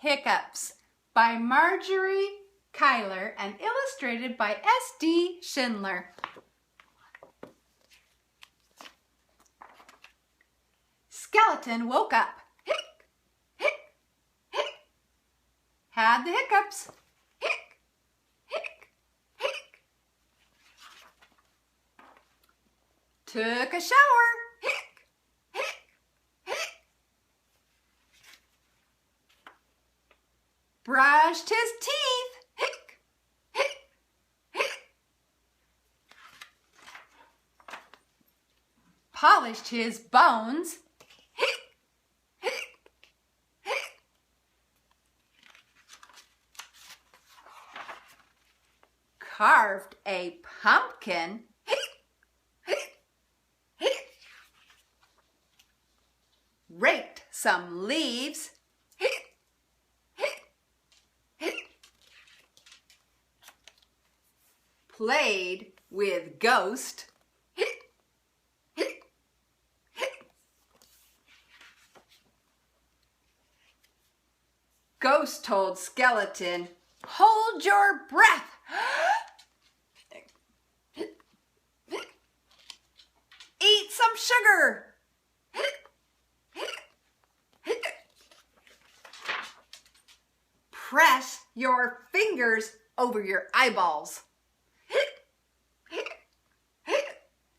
Hiccups by Margery Cuyler and illustrated by S.D. Schindler. Skeleton woke up. Hic, hic, hic. Had the hiccups. Hic, hic, hic. Took a shower. Hic, hic, hic. Brushed his teeth. Hic, hic, hic. Polished his bones. Hic, hic, hic. Carved a pumpkin. Hic, hic, hic. Raked some leaves. Hic, hic, hic. Played with ghost. Hic, hic, hic. Ghost told skeleton, "Hold your breath." Eat some sugar. Press your fingers over your eyeballs.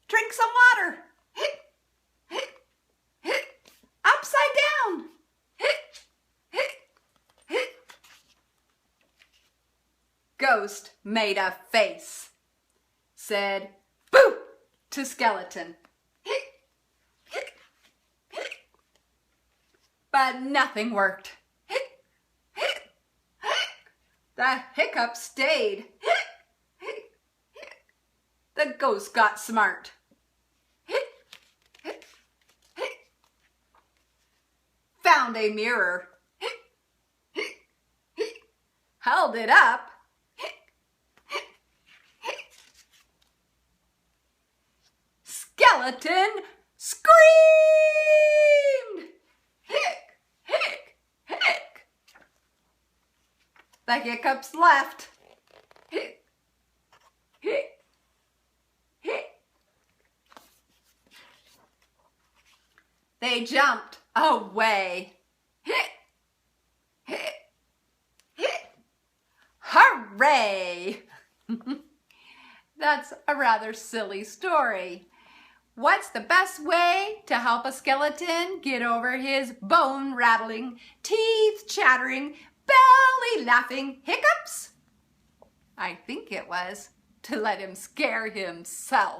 Drink some water. Upside down. Ghost made a face. Said, "Boo!" to skeleton. But nothing worked. The hiccups stayed. The ghost got smart. Found a mirror. Held it up. Skeleton screamed. Hic, hic, hic. The hiccups left. Hic, hic, hic. They jumped away. Hic, hic, hic. Hooray! That's a rather silly story. What's the best way to help a skeleton get over his bone rattling, teeth chattering, belly laughing hiccups? I think it was to let him scare himself.